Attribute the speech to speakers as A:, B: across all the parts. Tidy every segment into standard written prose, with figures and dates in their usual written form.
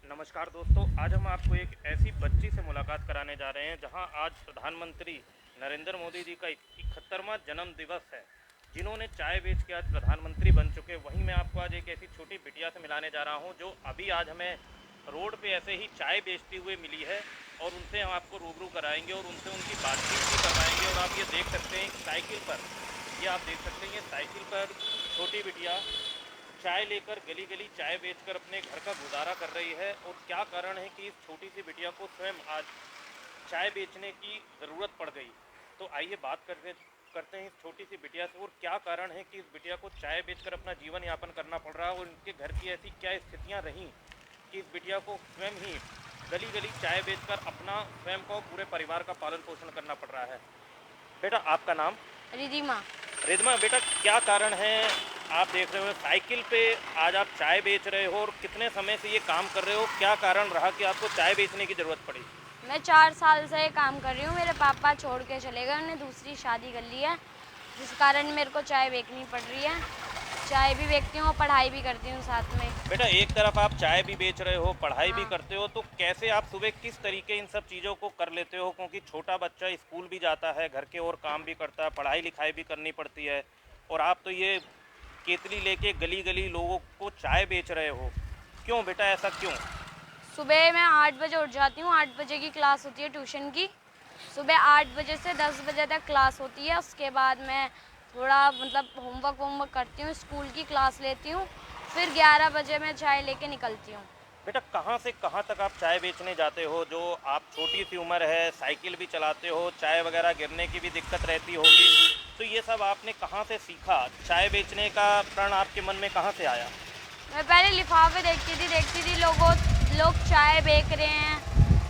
A: नमस्कार दोस्तों, आज हम आपको एक ऐसी बच्ची से मुलाकात कराने जा रहे हैं जहां आज प्रधानमंत्री नरेंद्र मोदी जी का 71वां जन्म दिवस है, जिन्होंने चाय बेच के आज प्रधानमंत्री बन चुके। वहीं मैं आपको आज एक ऐसी छोटी बिटिया से मिलाने जा रहा हूं जो अभी आज हमें रोड पे ऐसे ही चाय बेचती हुए मिली है और उनसे हम आपको रूबरू कराएंगे और उनसे उनकी बातचीत भी करवाएंगे। और आप ये देख सकते हैं साइकिल पर, ये आप देख सकते हैं ये साइकिल पर छोटी बिटिया चाय लेकर गली गली चाय बेचकर अपने घर का गुजारा कर रही है। और क्या कारण है कि इस छोटी सी बिटिया को स्वयं आज चाय बेचने की ज़रूरत पड़ गई। तो आइए बात करते हैं इस छोटी सी बिटिया से, और क्या कारण है कि इस बिटिया को चाय बेचकर अपना जीवन यापन करना पड़ रहा है और इनके घर की ऐसी क्या स्थितियां रहीं कि इस बिटिया को स्वयं ही गली गली चाय बेचकर अपना स्वयं को पूरे परिवार का पालन पोषण करना पड़ रहा है। बेटा, आपका नाम?
B: रिधिमा।
A: रिद्मा, बेटा क्या कारण है? आप देख रहे हो साइकिल पे आज आप चाय बेच रहे हो और कितने समय से ये काम कर रहे हो? क्या कारण रहा कि आपको चाय बेचने की ज़रूरत पड़ी?
B: मैं 4 साल से ये काम कर रही हूँ। मेरे पापा छोड़ के चले गए, उन्होंने दूसरी शादी कर ली है, जिस कारण मेरे को चाय बेचनी पड़ रही है। चाय भी बेचती हूँ और पढ़ाई भी करती हूँ साथ में।
A: बेटा, एक तरफ आप चाय भी बेच रहे हो, पढ़ाई भी
B: हाँ।
A: करते हो, तो कैसे आप सुबह किस तरीके इन सब चीज़ों को कर लेते हो? क्योंकि छोटा बच्चा स्कूल भी जाता है, घर के और काम भी करता है, पढ़ाई लिखाई भी करनी पड़ती है, और आप तो ये केतली लेके गली गली लोगों को चाय बेच रहे हो। क्यों बेटा, ऐसा क्यों?
B: सुबह मैं 8 बजे उठ जाती हूँ। 8 बजे की क्लास होती है ट्यूशन की। सुबह 8 बजे से 10 बजे तक क्लास होती है। उसके बाद मैं थोड़ा होमवर्क करती हूँ, स्कूल की क्लास लेती हूँ। फिर 11 बजे मैं चाय लेके निकलती हूँ।
A: बेटा, कहाँ से कहाँ तक आप चाय बेचने जाते हो? जो आप छोटी सी उम्र है, साइकिल भी चलाते हो, चाय वगैरह गिरने की भी दिक्कत रहती होगी, तो ये सब आपने कहाँ से सीखा? चाय बेचने का प्रण आपके मन में कहाँ से आया?
B: मैं पहले लिफाफे देखती थी लोग चाय बेच रहे हैं,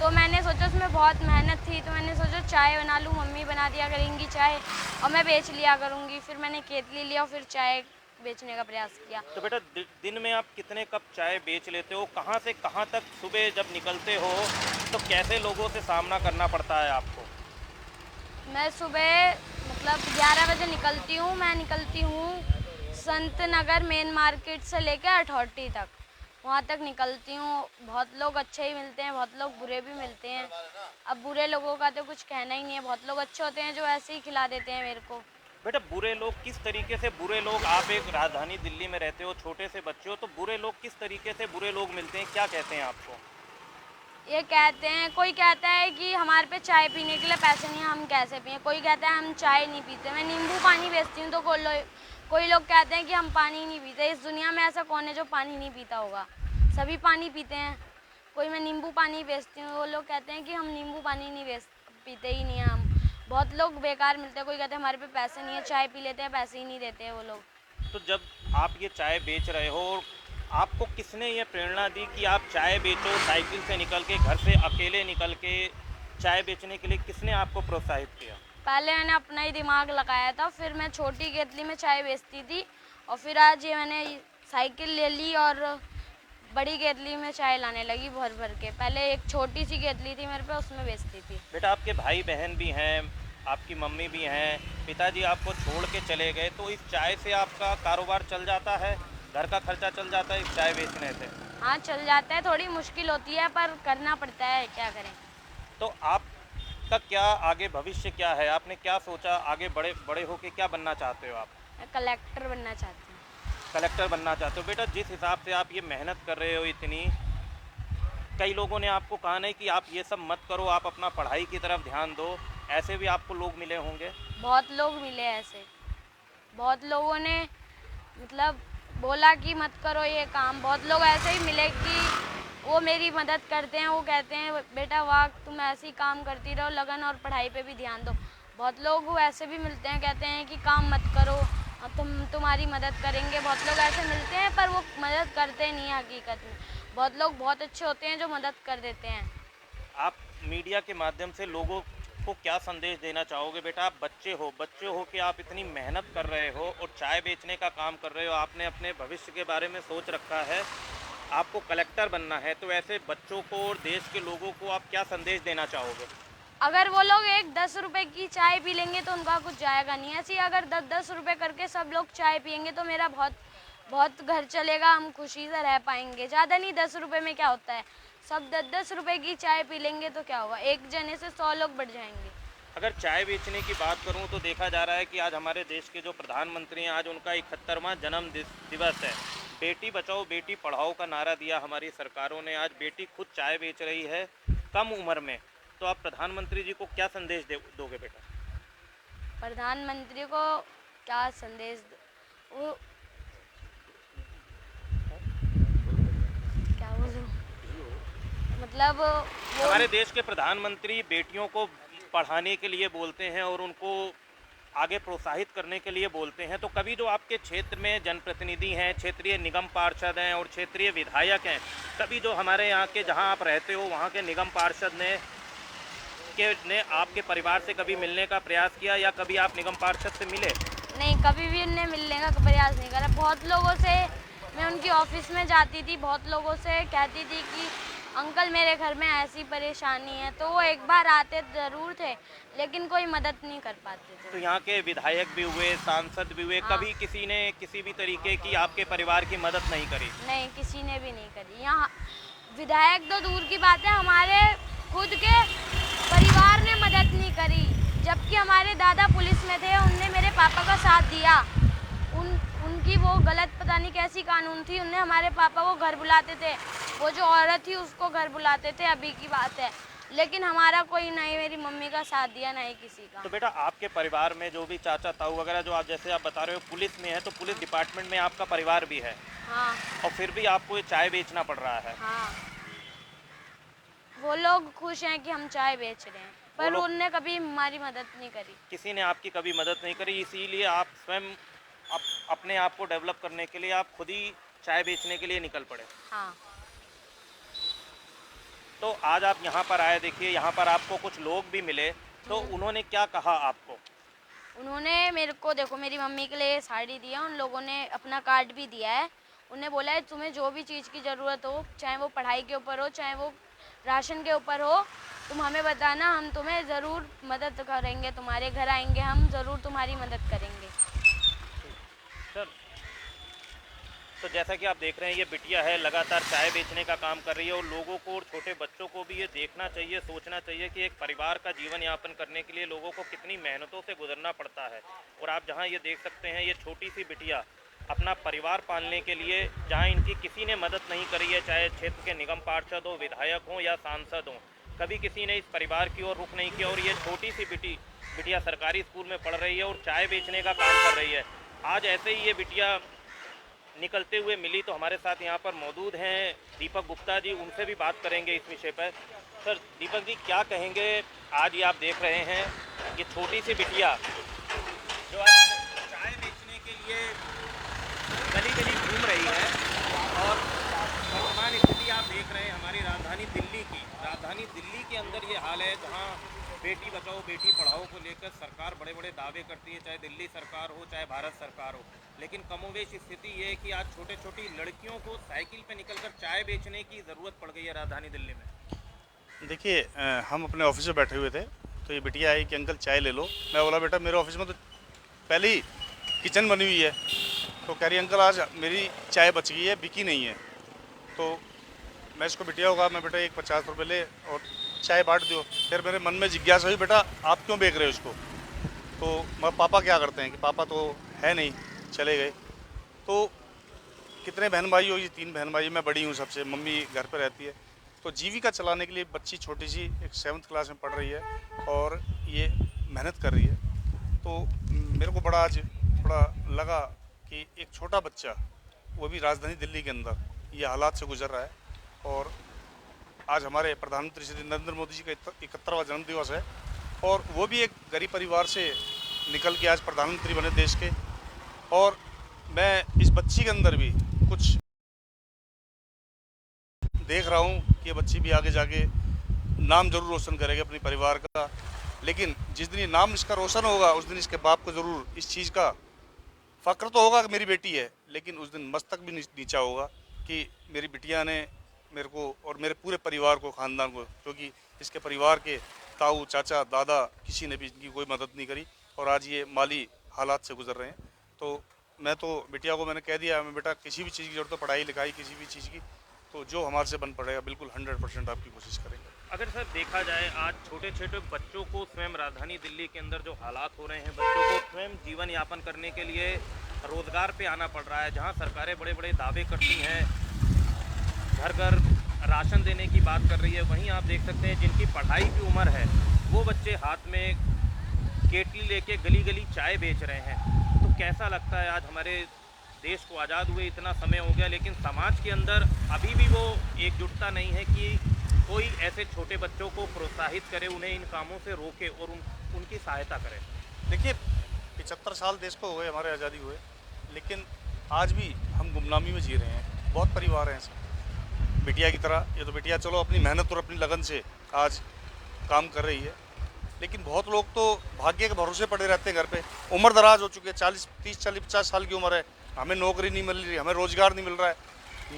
B: तो मैंने सोचा उसमें बहुत मेहनत थी, तो मैंने सोचा चाय बना लूँ, मम्मी बना दिया करेंगी चाय और मैं बेच लिया करूँगी। फिर मैंने केतली लिया और फिर चाय बेचने का प्रयास किया।
A: तो बेटा, दिन में आप कितने कप चाय बेच लेते हो? कहाँ से कहाँ तक सुबह जब निकलते हो तो कैसे लोगों से सामना करना पड़ता है आपको?
B: मैं सुबह 11 बजे निकलती हूँ। मैं निकलती हूँ संत नगर मेन मार्केट से लेकर अथॉरिटी तक, वहाँ तक निकलती हूँ। बहुत लोग अच्छे ही मिलते हैं, बहुत लोग बुरे भी मिलते हैं। अब बुरे लोगों का तो कुछ कहना ही नहीं है, बहुत लोग अच्छे होते हैं जो ऐसे ही खिला देते हैं मेरे को।
A: बेटा, बुरे लोग किस तरीके से? बुरे लोग, आप एक राजधानी दिल्ली में रहते हो, छोटे से बच्चे हो, तो बुरे लोग किस तरीके से बुरे लोग मिलते हैं? क्या कहते हैं आपको?
B: ये कहते हैं, कोई कहता है कि हमारे पे चाय पीने के लिए पैसे नहीं हैं, हम कैसे पिए। कोई कहता है हम चाय नहीं पीते। मैं नींबू पानी बेचती हूँ, तो कोई लोग कहते हैं कि हम पानी नहीं पीते। इस दुनिया में ऐसा कौन है जो पानी नहीं पीता होगा? सभी पानी पीते हैं। कोई मैं नींबू पानी बेचती हूँ, वो लोग कहते हैं कि हम नींबू पानी नहीं पीते ही नहीं हैं हम। बहुत लोग बेकार मिलते हैं। कोई कहते हैं हमारे पे पैसे नहीं है, चाय पी लेते हैं, पैसे ही नहीं देते हैं वो लोग।
A: तो जब आप ये चाय बेच रहे हो, आपको किसने ये प्रेरणा दी कि आप चाय बेचो? साइकिल से निकल के, घर से अकेले निकल के चाय बेचने के लिए किसने आपको प्रोत्साहित किया?
B: पहले मैंने अपना ही दिमाग लगाया था, फिर मैं छोटी केतली में चाय बेचती थी और फिर आज ये मैंने साइकिल ले ली और बड़ी केतली में चाय लाने लगी भर भर के। पहले एक छोटी सी केतली थी मेरे पे, उसमें बेचती थी।
A: बेटा, आपके भाई बहन भी हैं, आपकी मम्मी भी हैं, पिताजी आपको छोड़ के चले गए, तो इस चाय से आपका कारोबार चल जाता है? घर का खर्चा चल जाता है इस चाय बेचने से?
B: हाँ, चल जाता है। थोड़ी मुश्किल होती है पर करना पड़ता है, क्या करें।
A: तो आपका क्या आगे भविष्य क्या है? आपने क्या सोचा? आगे बड़े बड़े होके क्या बनना चाहते हो आप?
B: मैं कलेक्टर बनना चाहती हूँ।
A: कलेक्टर बनना चाहते हो? बेटा, जिस हिसाब से आप ये मेहनत कर रहे हो इतनी, कई लोगों ने आपको कहा नहीं कि आप ये सब मत करो, आप अपना पढ़ाई की तरफ ध्यान दो, ऐसे भी आपको लोग मिले होंगे?
B: बहुत लोग मिले ऐसे। बहुत लोगों ने बोला कि मत करो ये काम। बहुत लोग ऐसे ही मिले कि वो मेरी मदद करते हैं। वो कहते हैं बेटा वाह, तुम ऐसे ही काम करती रहो, लगन और पढ़ाई पे भी ध्यान दो। बहुत लोग ऐसे भी मिलते हैं, कहते हैं कि काम मत करो, तुम्हारी मदद करेंगे। बहुत लोग ऐसे मिलते हैं पर वो मदद करते नहीं हैं हकीकत में। बहुत लोग बहुत अच्छे होते हैं जो मदद कर देते हैं।
A: आप मीडिया के माध्यम से लोगों को क्या संदेश देना चाहोगे? बेटा, आप बच्चे हो कि आप इतनी मेहनत कर रहे हो और चाय बेचने का काम कर रहे हो, आपने अपने भविष्य के बारे में सोच रखा है, आपको कलेक्टर बनना है, तो ऐसे बच्चों को और देश के लोगों को आप क्या संदेश देना चाहोगे?
B: अगर वो लोग एक 10 रुपए की चाय पी लेंगे तो उनका कुछ जाएगा नहीं। ऐसे ही अगर 10-10 रुपए करके सब लोग चाय पियेंगे तो मेरा बहुत बहुत घर चलेगा, हम खुशी से रह पाएंगे। ज़्यादा नहीं, 10 रुपए में क्या होता है, सब 10-10 रुपए की चाय पी लेंगे तो क्या होगा, एक जने से 100 लोग बढ़ जाएंगे।
A: अगर चाय बेचने की बात करूं तो देखा जा रहा है कि आज हमारे देश के जो प्रधानमंत्री हैं, आज उनका 71वां दिवस है। बेटी बचाओ बेटी पढ़ाओ का नारा दिया हमारी सरकारों ने। आज बेटी खुद चाय बेच रही है कम उम्र में। तो आप प्रधानमंत्री जी को क्या संदेश दोगे बेटा?
B: प्रधानमंत्री को क्या संदेश वो क्या बोलूं, मतलब वो
A: हमारे देश के प्रधानमंत्री बेटियों को पढ़ाने के लिए बोलते हैं और उनको आगे प्रोत्साहित करने के लिए बोलते हैं। तो कभी जो आपके क्षेत्र में जनप्रतिनिधि हैं, क्षेत्रीय निगम पार्षद हैं और क्षेत्रीय विधायक हैं, कभी जो हमारे यहाँ के जहाँ आप रहते हो वहाँ के निगम पार्षद ने आपके परिवार से कभी मिलने का प्रयास किया या कभी आप निगम पार्षद से मिले?
B: नहीं, कभी भी उनने मिलने का प्रयास नहीं करा। बहुत लोगों से मैं उनकी ऑफिस में जाती थी, बहुत लोगों से कहती थी कि अंकल मेरे घर में ऐसी परेशानी है, तो वो एक बार आते ज़रूर थे लेकिन कोई मदद नहीं कर पाते थे।
A: तो यहाँ के विधायक भी हुए, सांसद भी हुए,
B: हाँ।
A: कभी किसी ने किसी भी तरीके की आपके परिवार की मदद नहीं करी?
B: नहीं, किसी ने भी नहीं करी। यहाँ विधायक तो दूर की बात है, हमारे खुद के परिवार ने मदद नहीं करी। जबकि हमारे दादा पुलिस में थे, उनने मेरे पापा का साथ दिया। उनकी वो गलत पता नहीं कैसी कानून थी, उनने हमारे पापा को घर बुलाते थे, वो जो औरत थी उसको घर बुलाते थे, अभी की बात है। लेकिन हमारा कोई नहीं मेरी मम्मी का साथ दिया, नहीं किसी का।
A: तो बेटा आपके परिवार में जो भी चाचा ताऊ वगैरह जो आप जैसे आप बता रहे हो पुलिस में है, तो पुलिस डिपार्टमेंट में आपका परिवार भी है?
B: हाँ।
A: और फिर भी आपको ये चाय बेचना पड़ रहा है?
B: हाँ, वो लोग खुश हैं कि हम चाय बेच रहे हैं, पर उनने कभी हमारी मदद नहीं करी।
A: किसी ने आपकी कभी मदद नहीं करी, इसीलिए आप स्वयं अपने आप को डेवलप करने के लिए आप खुद ही चाय बेचने के लिए निकल पड़े।
B: हाँ।
A: तो आज आप यहाँ पर आए, देखिए यहाँ पर आपको कुछ लोग भी मिले, तो उन्होंने क्या कहा आपको?
B: उन्होंने मेरे को, देखो मेरी मम्मी के लिए साड़ी दिया, उन लोगों ने अपना कार्ड भी दिया है। उन्हें बोला है तुम्हें जो भी चीज़ की ज़रूरत हो, चाहे वो पढ़ाई के ऊपर हो, चाहे वो राशन के ऊपर हो, तुम हमें बताना, हम तुम्हें ज़रूर मदद करेंगे, तुम्हारे घर आएंगे, हम ज़रूर तुम्हारी मदद करेंगे।
A: सर, तो जैसा कि आप देख रहे हैं ये बिटिया है, लगातार चाय बेचने का काम कर रही है और लोगों को और छोटे बच्चों को भी ये देखना चाहिए, सोचना चाहिए कि एक परिवार का जीवन यापन करने के लिए लोगों को कितनी मेहनतों से गुजरना पड़ता है। और आप जहां ये देख सकते हैं, ये छोटी सी बिटिया अपना परिवार पालने के लिए, जहां इनकी किसी ने मदद नहीं करी है, चाहे क्षेत्र के निगम पार्षद हो, विधायक हों या सांसद हों, कभी किसी ने इस परिवार की ओर रुख नहीं किया। और ये छोटी सी बिटिया सरकारी स्कूल में पढ़ रही है और चाय बेचने का काम कर रही है। आज ऐसे ही ये बिटिया निकलते हुए मिली, तो हमारे साथ यहाँ पर मौजूद हैं दीपक गुप्ता जी, उनसे भी बात करेंगे इस विषय पर। सर दीपक जी क्या कहेंगे, आज ये आप देख रहे हैं ये छोटी सी बिटिया जो आज चाय बेचने के लिए गली गली घूम रही है, और वर्तमान स्थिति आप देख रहे हैं हमारी राजधानी दिल्ली की। राजधानी दिल्ली के अंदर ये हाल है जहाँ बेटी बचाओ बेटी पढ़ाओ को लेकर सरकार बड़े बड़े दावे करती है, चाहे दिल्ली सरकार हो चाहे भारत सरकार हो, लेकिन कमोवेश स्थिति ये है कि आज छोटे छोटी लड़कियों को साइकिल पे निकलकर चाय बेचने की ज़रूरत पड़ गई है राजधानी दिल्ली में।
C: देखिए हम अपने ऑफिस में बैठे हुए थे, तो ये बिटिया आई कि अंकल चाय ले लो। मैं बोला बेटा मेरे ऑफिस में तो पहले ही किचन बनी हुई है। तो कह रही अंकल आज मेरी चाय बच गई है, बिकी नहीं है। तो मैं इसको बिटिया होगा, मैं बेटा एक 50 रुपये ले और चाय बांट दो। फिर मेरे मन में जिज्ञासा हुई बेटा आप क्यों बेच रहे हो इसको? तो मैं पापा क्या करते हैं कि पापा तो है नहीं, चले गए। तो कितने बहन भाई हो? ये 3 बहन भाई, मैं बड़ी हूँ सबसे, मम्मी घर पर रहती है। तो जीविका चलाने के लिए बच्ची छोटी सी एक 7th क्लास में पढ़ रही है और ये मेहनत कर रही है। तो मेरे को बड़ा आज बड़ा लगा कि एक छोटा बच्चा, वो भी राजधानी दिल्ली के अंदर, ये हालात से गुजर रहा है। और आज हमारे प्रधानमंत्री श्री नरेंद्र मोदी जी का 71वां जन्मदिवस है और वो भी एक गरीब परिवार से निकल के आज प्रधानमंत्री बने देश के। और मैं इस बच्ची के अंदर भी कुछ देख रहा हूँ कि ये बच्ची भी आगे जाके नाम जरूर रोशन करेगी अपने परिवार का। लेकिन जिस दिन ये नाम इसका रोशन होगा उस दिन इसके बाप को ज़रूर इस चीज़ का फ़क्र तो होगा कि मेरी बेटी है, लेकिन उस दिन मस्तक भी नीचा होगा कि मेरी बिटिया ने मेरे को और मेरे पूरे परिवार को, ख़ानदान को, क्योंकि इसके परिवार के ताऊ चाचा दादा किसी ने भी इनकी कोई मदद नहीं करी और आज ये माली हालात से गुजर रहे हैं। तो मैं तो बिटिया को मैंने कह दिया, मैं बेटा किसी भी चीज़ की जरूरत हो, पढ़ाई लिखाई किसी भी चीज़ की, तो जो हमारे से बन पड़ेगा बिल्कुल 100% आपकी कोशिश करेंगे।
A: अगर सर देखा जाए आज छोटे छोटे बच्चों को स्वयं राजधानी दिल्ली के अंदर जो हालात हो रहे हैं, बच्चों को स्वयं जीवन यापन करने के लिए रोजगार पे आना पड़ रहा है, जहां सरकारें बड़े बड़े दावे करती हैं, घर घर राशन देने की बात कर रही है, वहीं आप देख सकते हैं जिनकी पढ़ाई की उम्र है वो बच्चे हाथ में केटली लेके गली गली चाय बेच रहे हैं। तो कैसा लगता है आज हमारे देश को आज़ाद हुए इतना समय हो गया, लेकिन समाज के अंदर अभी भी वो एकजुटता नहीं है कि कोई ऐसे छोटे बच्चों को प्रोत्साहित करे, उन्हें इन कामों से रोके और उनकी सहायता करे।
C: देखिए 75 साल देश को हो गए हमारे आज़ादी हुए, लेकिन आज भी हम गुमनामी में जी रहे हैं। बहुत परिवार हैं ऐसे बिटिया की तरह, ये तो बिटिया चलो अपनी मेहनत और अपनी लगन से आज काम कर रही है, लेकिन बहुत लोग तो भाग्य के भरोसे पड़े रहते हैं घर पे, उम्र दराज हो चुके हैं, 30-40-50 साल की उम्र है, हमें नौकरी नहीं मिल रही, हमें रोजगार नहीं मिल रहा है।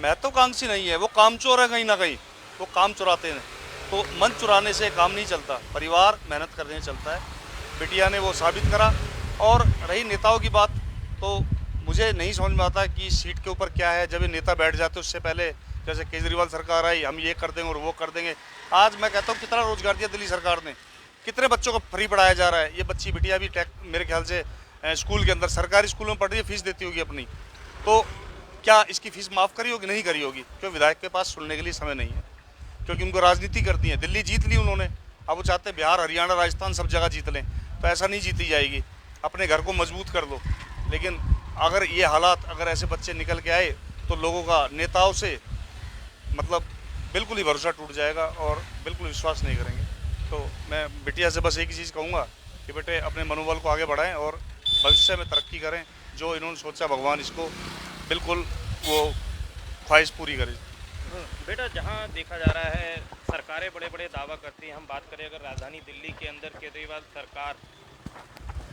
C: महत्वाकांक्षी नहीं है, वो काम चोर है कहीं ना कहीं, वो काम चुराते हैं। तो मन चुराने से काम नहीं चलता, परिवार मेहनत करने से चलता है। बिटिया ने वो साबित करा। और रही नेताओं की बात, तो मुझे नहीं समझ में आता कि सीट के ऊपर क्या है। जब ये नेता बैठ जाते उससे पहले जैसे केजरीवाल सरकार आई, हम ये कर देंगे और वो कर देंगे। आज मैं कहता हूँ कितना रोजगार दिया दिल्ली सरकार ने, कितने बच्चों को फ्री पढ़ाया जा रहा है। ये बच्ची बिटिया भी मेरे ख्याल से स्कूल के अंदर सरकारी स्कूलों में पढ़ रही है, फीस देती होगी अपनी, तो क्या इसकी फ़ीस माफ़ करी होगी? नहीं करी होगी, क्योंकि विधायक के पास सुनने के लिए समय नहीं है, क्योंकि उनको राजनीति करती है। दिल्ली जीत ली उन्होंने, अब वो चाहते हैं बिहार, हरियाणा, राजस्थान सब जगह जीत लें, तो ऐसा नहीं जीती जाएगी। अपने घर को मजबूत कर दो। लेकिन अगर ये हालात, अगर ऐसे बच्चे निकल के आए तो लोगों का नेताओं से मतलब बिल्कुल ही भरोसा टूट जाएगा और बिल्कुल विश्वास नहीं करेंगे। तो मैं बिटिया से बस एक ही चीज़ कहूँगा कि बेटे अपने मनोबल को आगे बढ़ाएं और भविष्य में तरक्की करें। जो इन्होंने सोचा भगवान इसको बिल्कुल वो ख्वाहिश पूरी करे।
A: बेटा, जहाँ देखा जा रहा है सरकारें बड़े बड़े दावा करती हैं, हम बात करें अगर राजधानी दिल्ली के अंदर केजरीवाल सरकार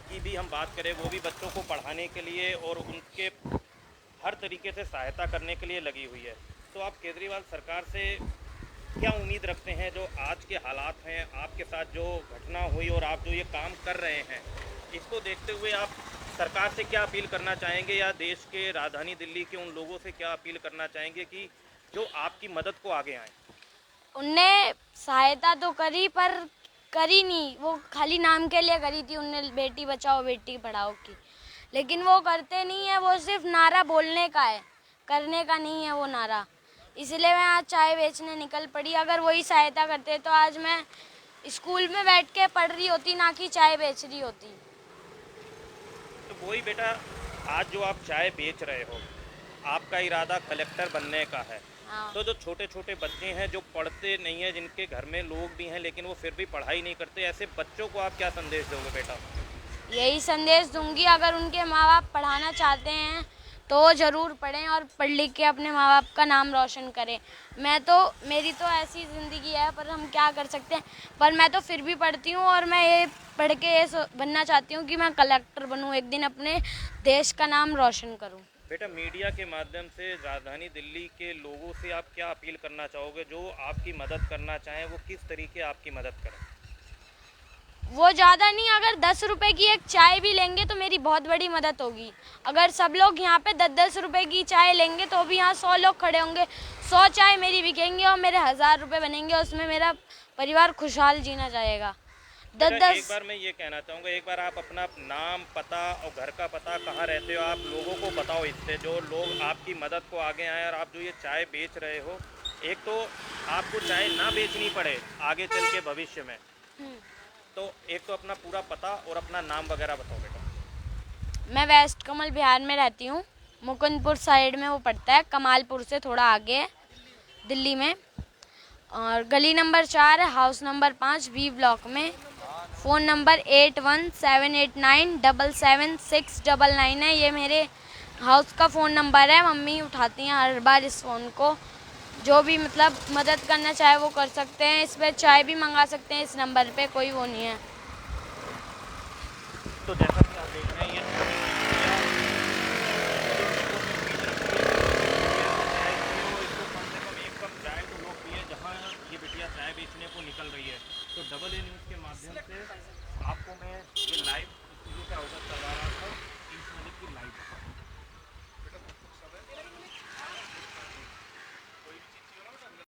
A: की भी हम बात करें, वो भी बच्चों को पढ़ाने के लिए और उनके हर तरीके से सहायता करने के लिए लगी हुई है। तो आप केजरीवाल सरकार से क्या उम्मीद रखते हैं? जो आज के हालात हैं, आपके साथ जो घटना हुई और आप जो ये काम कर रहे हैं, इसको देखते हुए आप सरकार से क्या अपील करना चाहेंगे, या देश के राजधानी दिल्ली के उन लोगों से क्या अपील करना चाहेंगे कि जो आपकी मदद को आगे आए?
B: उनने सहायता तो करी पर करी नहीं, वो खाली नाम के लिए करी थी उनने, बेटी बचाओ बेटी पढ़ाओ की, लेकिन वो करते नहीं है। वो सिर्फ नारा बोलने का है, करने का नहीं है वो नारा। इसलिए मैं आज चाय बेचने निकल पड़ी। अगर वही सहायता करते तो आज मैं स्कूल में बैठ के पढ़ रही होती, ना कि चाय बेच रही होती।
A: तो वही बेटा, आज जो आप चाय बेच रहे हो, आपका इरादा कलेक्टर बनने का है।
B: हाँ।
A: तो जो छोटे छोटे बच्चे हैं जो पढ़ते नहीं हैं, जिनके घर में लोग भी हैं लेकिन वो फिर भी पढ़ाई नहीं करते, ऐसे बच्चों को आप क्या संदेश दोगे बेटा?
B: यही संदेश दूंगी, अगर उनके माँ बाप पढ़ाना चाहते हैं तो वो ज़रूर पढ़ें और पढ़ लिख के अपने माँ बाप का नाम रोशन करें। मेरी तो ऐसी ज़िंदगी है, पर हम क्या कर सकते हैं। पर मैं तो फिर भी पढ़ती हूँ और मैं ये पढ़ के ये बनना चाहती हूँ कि मैं कलेक्टर बनूँ, एक दिन अपने देश का नाम रोशन करूँ।
A: बेटा, मीडिया के माध्यम से राजधानी दिल्ली के लोगों से आप क्या अपील करना चाहोगे? जो आपकी मदद करना चाहें वो किस तरीके आपकी मदद करें?
B: वो ज़्यादा नहीं, अगर 10 रुपए की एक चाय भी लेंगे तो मेरी बहुत बड़ी मदद होगी। अगर सब लोग यहाँ पे 10-10 रुपए की चाय लेंगे तो भी यहाँ 100 लोग खड़े होंगे, 100 चाय मेरी बिकेंगी और मेरे 1000 रुपये बनेंगे, उसमें मेरा परिवार खुशहाल जीना जाएगा। 10-10।
A: एक बार मैं ये कहना चाहूँगा, एक बार आप अपना नाम, पता और घर का पता, कहाँ रहते हो, आप लोगों को बताओ, इससे जो लोग आपकी मदद को आगे आए। और आप जो ये चाय बेच रहे हो, एक तो आपको चाय ना बेचनी पड़े आगे चल के भविष्य में, तो एक तो अपना पूरा पता और अपना नाम वगैरह बताओ बेटा।
B: मैं वेस्ट कमल बिहार में रहती हूँ, मुकुंदपुर साइड में वो पड़ता है, कमालपुर से थोड़ा आगे है दिल्ली में, और गली नंबर 4 है, हाउस नंबर 5, बी ब्लॉक में। फ़ोन नंबर 8178977699 है। ये मेरे हाउस का फ़ोन नंबर है, मम्मी उठाती हैं हर बार इस फ़ोन को। जो भी मतलब मदद करना चाहे वो कर सकते हैं, इस पर चाय भी मंगा सकते हैं, इस नंबर पे कोई वो नहीं है।
A: तो जैसा कि आप देख रहे हैं, ये इसको कम से कम एक कप चाय तो लोग पिए, जहाँ ये बिटिया चाय बेचने को निकल रही है। तो डबल ए न्यूज़ के माध्यम से आपको मैं ये लाइव से अवगत करवा रहा था, इस नदी की लाइव।